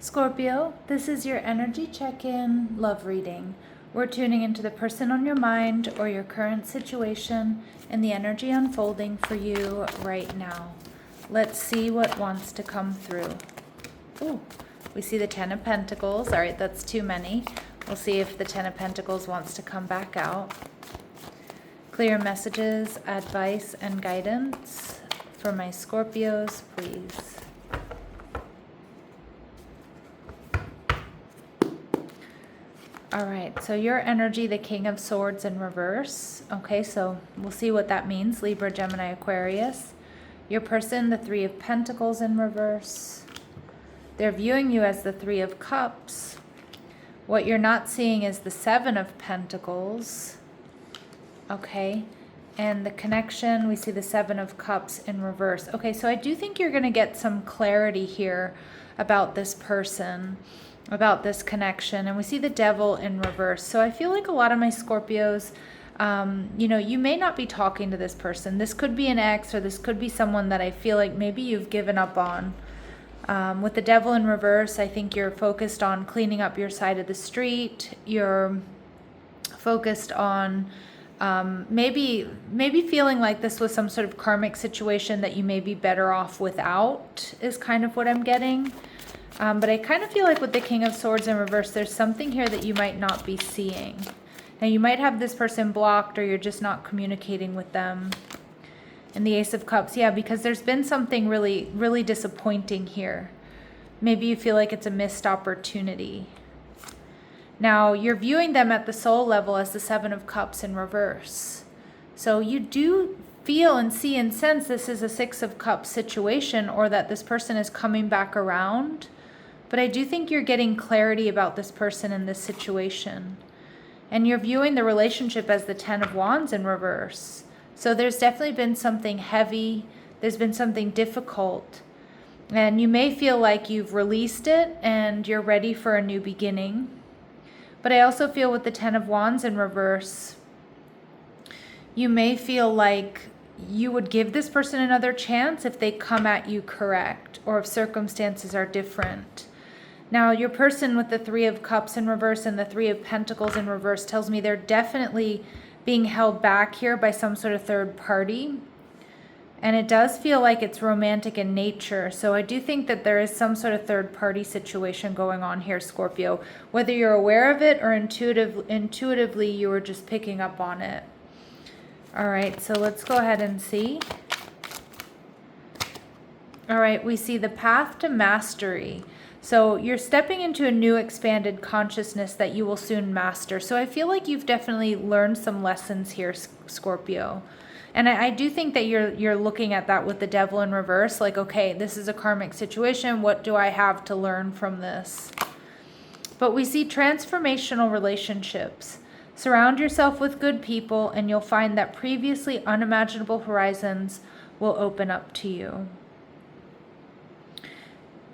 Scorpio, this is your energy check-in love reading. We're tuning into the person on your mind or your current situation and the energy unfolding for you right now. Let's see what wants to come through. Ooh, we see the Ten of Pentacles. All right, that's too many. We'll see if the Ten of Pentacles wants to come back out. Clear messages, advice, and guidance for my Scorpios, please. All right, so your energy, the King of Swords in reverse. Okay, so we'll see what that means. Libra, Gemini, Aquarius. Your person, the Three of Pentacles in reverse. They're viewing you as the Three of Cups. What you're not seeing is the Seven of Pentacles. Okay, and the connection, we see the Seven of Cups in reverse. Okay, so I do think you're going to get some clarity here about this person, about this connection. And we see the Devil in reverse. So I feel like a lot of my Scorpios, you may not be talking to this person. This could be an ex, or this could be someone that I feel like maybe you've given up on. With the Devil in reverse, I think you're focused on cleaning up your side of the street. You're focused on maybe feeling like this was some sort of karmic situation that you may be better off without, is kind of what I'm getting. But I kind of feel like with the King of Swords in reverse, there's something here that you might not be seeing. Now, you might have this person blocked, or you're just not communicating with them. And the Ace of Cups, yeah, because there's been something really, really disappointing here. Maybe you feel like it's a missed opportunity. Now, you're viewing them at the soul level as the Seven of Cups in reverse. So you do feel and see and sense this is a Six of Cups situation, or that this person is coming back around. But I do think you're getting clarity about this person in this situation. And you're viewing the relationship as the Ten of Wands in reverse. So there's definitely been something heavy. There's been something difficult. And you may feel like you've released it and you're ready for a new beginning. But I also feel with the Ten of Wands in reverse, you may feel like you would give this person another chance if they come at you correct, or if circumstances are different. Now, your person with the Three of Cups in reverse and the Three of Pentacles in reverse tells me they're definitely being held back here by some sort of third party. And it does feel like it's romantic in nature. So I do think that there is some sort of third party situation going on here, Scorpio. Whether you're aware of it or intuitively you were just picking up on it. All right, so let's go ahead and see. All right, we see the path to mastery. So you're stepping into a new expanded consciousness that you will soon master. So I feel like you've definitely learned some lessons here, Scorpio. And I do think that you're looking at that with the Devil in reverse. Like, okay, this is a karmic situation. What do I have to learn from this? But we see transformational relationships. Surround yourself with good people, and you'll find that previously unimaginable horizons will open up to you.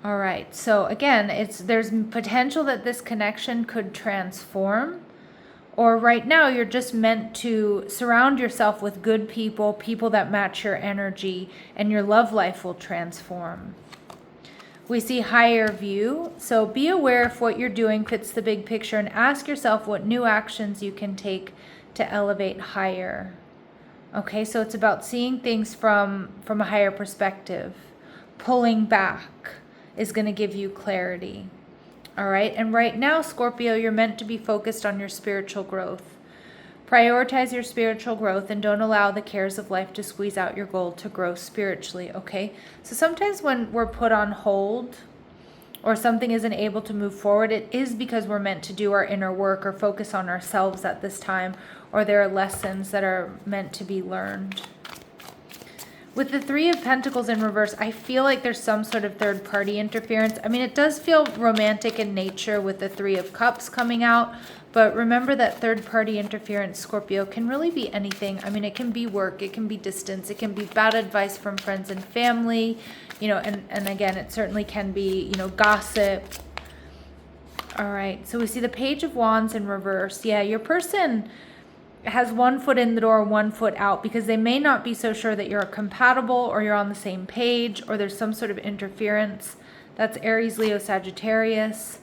All right, so again, there's potential that this connection could transform, or right now you're just meant to surround yourself with good people, people that match your energy, and your love life will transform. We see higher view, so be aware if what you're doing fits the big picture, and ask yourself what new actions you can take to elevate higher. Okay, so it's about seeing things from a higher perspective. Pulling back is going to give you clarity. All right, and right now, Scorpio, you're meant to be focused on your spiritual growth. Prioritize your spiritual growth and don't allow the cares of life to squeeze out your goal to grow spiritually, okay? So sometimes when we're put on hold or something isn't able to move forward, it is because we're meant to do our inner work or focus on ourselves at this time, or there are lessons that are meant to be learned. With the Three of Pentacles in reverse, I feel like there's some sort of third party interference. I mean, it does feel romantic in nature with the Three of Cups coming out, but remember that third party interference, Scorpio, can really be anything. I mean, it can be work, it can be distance, it can be bad advice from friends and family, and again, it certainly can be, gossip. All right, so we see the Page of Wands in reverse. Yeah, your person has one foot in the door, one foot out, because they may not be so sure that you're compatible or you're on the same page, or there's some sort of interference That's Aries, Leo, Sagittarius.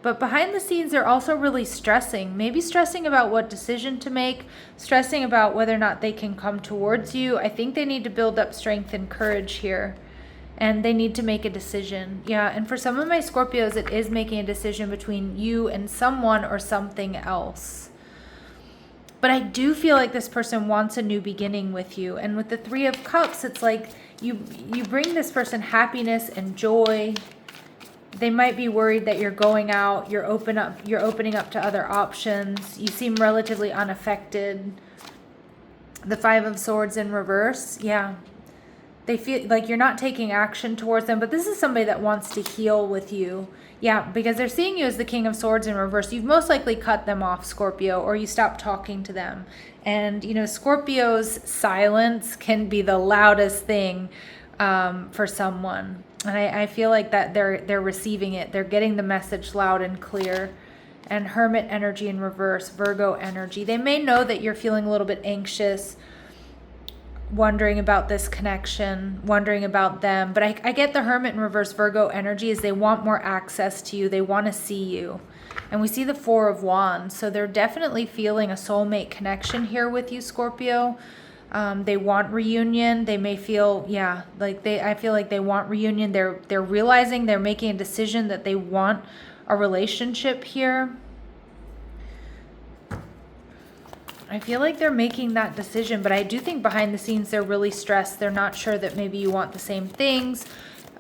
But behind the scenes, they're also really stressing, maybe stressing about what decision to make, stressing about whether or not they can come towards you. I think they need to build up strength and courage here, and they need to make a decision. Yeah, and for some of my Scorpios, it is making a decision between you and someone or something else. But I do feel like this person wants a new beginning with you. And with the Three of Cups, it's like you bring this person happiness and joy. They might be worried that you're going out, you're opening up to other options. You seem relatively unaffected. The Five of Swords in reverse, yeah. They feel like you're not taking action towards them, but this is somebody that wants to heal with you. Yeah, because they're seeing you as the King of Swords in reverse. You've most likely cut them off, Scorpio, or you stopped talking to them. And, you know, Scorpio's silence can be the loudest thing for someone. And I feel like that they're receiving it. They're getting the message loud and clear. And Hermit energy in reverse, Virgo energy. They may know that you're feeling a little bit anxious, wondering about this connection, wondering about them. But I get the Hermit in reverse, Virgo energy, is they want more access to you. They want to see you. And we see the Four of Wands. So they're definitely feeling a soulmate connection here with you, Scorpio. They want reunion. They may feel, yeah, like I feel like they want reunion. They're realizing, they're making a decision that they want a relationship here. I feel like they're making that decision, but I do think behind the scenes they're really stressed. They're not sure that maybe you want the same things.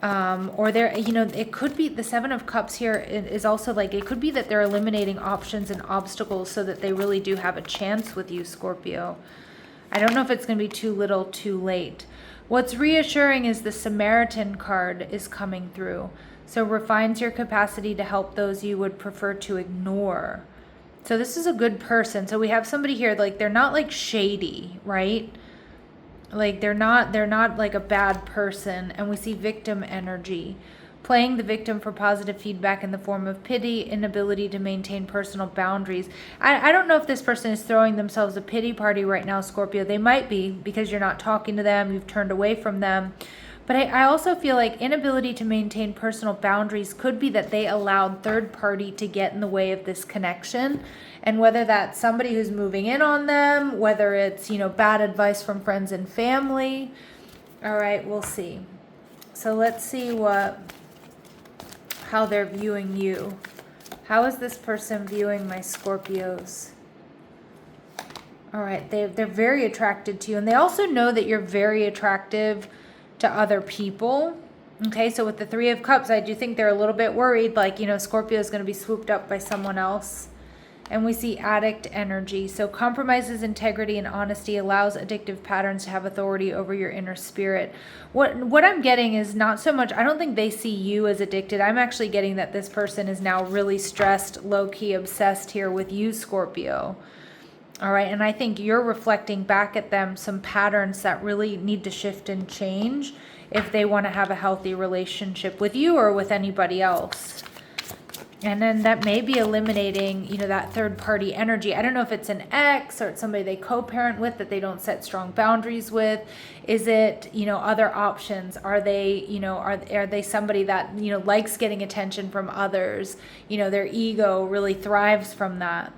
Or they're, you know, it could be the Seven of Cups here is also like, it could be that they're eliminating options and obstacles so that they really do have a chance with you, Scorpio. I don't know if it's going to be too little, too late. What's reassuring is the Samaritan card is coming through. So refines your capacity to help those you would prefer to ignore. So this is a good person. So we have somebody here, like they're not like shady, right? Like they're not like a bad person. And we see victim energy. Playing the victim for positive feedback in the form of pity, inability to maintain personal boundaries. I don't know if this person is throwing themselves a pity party right now, Scorpio. They might be, because you're not talking to them, you've turned away from them. But I also feel like inability to maintain personal boundaries could be that they allowed third party to get in the way of this connection. And whether that's somebody who's moving in on them, whether it's, you know, bad advice from friends and family. All right, we'll see. So let's see how they're viewing you. How is this person viewing my Scorpios? All right, they're very attracted to you. And they also know that you're very attractive to other people. Okay, so with the Three of Cups, I do think they're a little bit worried, like, you know, Scorpio is going to be swooped up by someone else. And we see addict energy. So compromises integrity and honesty, allows addictive patterns to have authority over your inner spirit. What I'm getting is not so much, I don't think they see you as addicted. I'm actually getting that this person is now really stressed, low-key obsessed here with you, Scorpio. All right, and I think you're reflecting back at them some patterns that really need to shift and change if they want to have a healthy relationship with you or with anybody else. And then that may be eliminating, you know, that third party energy. I don't know if it's an ex or it's somebody they co-parent with that they don't set strong boundaries with. Is it, you know, other options? Are they, you know, are they somebody that, you know, likes getting attention from others? You know, their ego really thrives from that.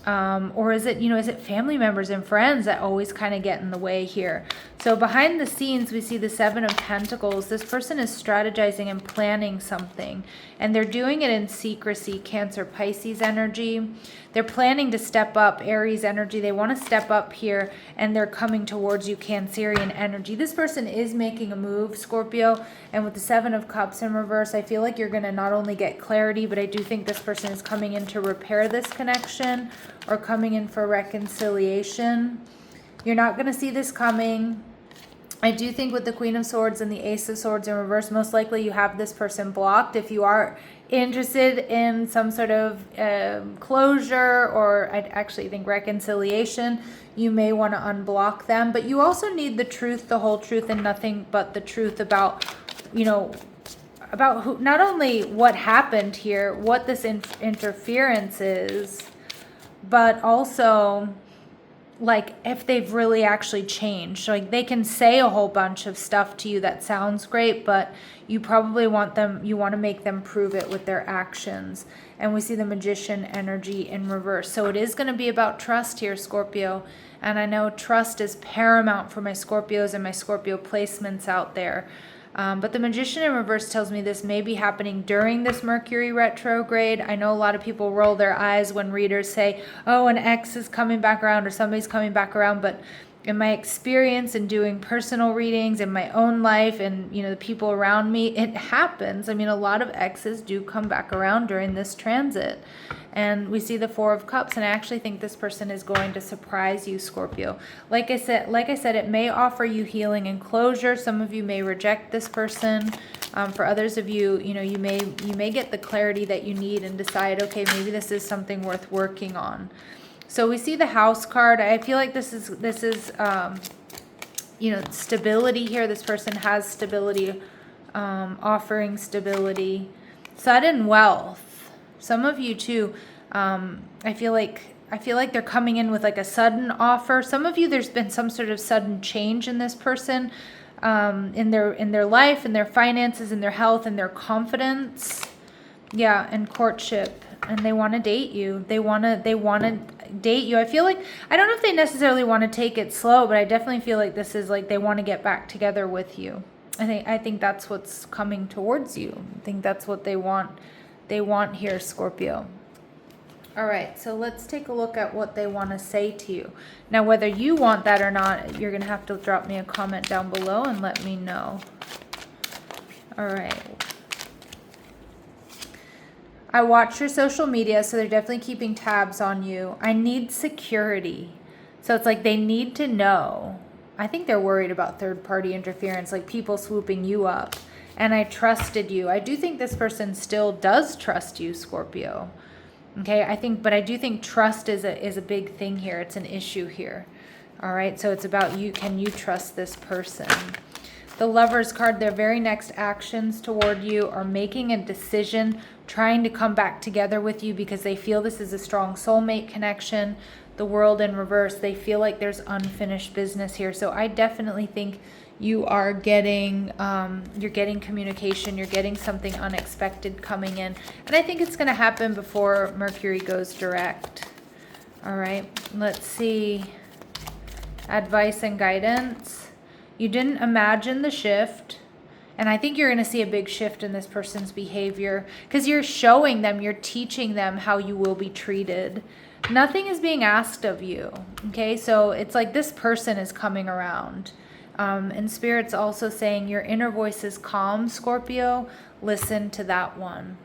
Or is it, you know, is it family members and friends that always kind of get in the way here? So behind the scenes, we see the Seven of Pentacles. This person is strategizing and planning something, and they're doing it in secrecy. Cancer, Pisces energy. They're planning to step up. Aries energy. They want to step up here, and they're coming towards you. Cancerian energy. This person is making a move, Scorpio, and with the Seven of Cups in reverse, I feel like you're going to not only get clarity, but I do think this person is coming in to repair this connection or coming in for reconciliation. You're not going to see this coming. I do think with the Queen of Swords and the Ace of Swords in reverse, most likely you have this person blocked. If you are interested in some sort of closure, or I actually think reconciliation, you may want to unblock them. But you also need the truth, the whole truth, and nothing but the truth about, you know, about who, not only what happened here, what this interference is, but also like if they've really actually changed. Like they can say a whole bunch of stuff to you that sounds great, but you probably want to make them prove it with their actions. And we see the Magician energy in reverse. So it is going to be about trust here, Scorpio. And I know trust is paramount for my Scorpios and my Scorpio placements out there. But the Magician in reverse tells me this may be happening during this Mercury retrograde. I know a lot of people roll their eyes when readers say, oh, an ex is coming back around or somebody's coming back around. But in my experience in doing personal readings in my own life and, the people around me, it happens. I mean, a lot of exes do come back around during this transit. And we see the Four of Cups, and I actually think this person is going to surprise you, Scorpio. Like I said, it may offer you healing and closure. Some of you may reject this person. For others of you, you may get the clarity that you need and decide, okay, maybe this is something worth working on. So we see the House card. I feel like this is stability here. This person has stability, offering stability, sudden wealth. Some of you too, I feel like they're coming in with like a sudden offer. Some of you, there's been some sort of sudden change in this person, in their life, in their finances, in their health, in their confidence. Yeah, and courtship, and they want to date you. They want to date you. I feel like, I don't know if they necessarily want to take it slow, but I definitely feel like this is like they want to get back together with you. I think that's what's coming towards you. I think that's what they want. They want here, Scorpio. All right, so let's take a look at what they want to say to you. Now, whether you want that or not, you're going to have to drop me a comment down below and let me know. All right. I watch your social media, so they're definitely keeping tabs on you. I need security. So it's like they need to know. I think they're worried about third-party interference, like people swooping you up. And I trusted you. I do think this person still does trust you, Scorpio. Okay, but I do think trust is a big thing here. It's an issue here. All right, so it's about you. Can you trust this person? The Lovers card, their very next actions toward you are making a decision, trying to come back together with you because they feel this is a strong soulmate connection. The World in reverse, they feel like there's unfinished business here. So I definitely think you are getting, you're getting communication, you're getting something unexpected coming in. And I think it's going to happen before Mercury goes direct. All right, let's see. Advice and guidance. You didn't imagine the shift. And I think you're going to see a big shift in this person's behavior because you're showing them, you're teaching them how you will be treated. Nothing is being asked of you. Okay, so it's like this person is coming around. And Spirit's also saying your inner voice is calm, Scorpio. Listen to that one.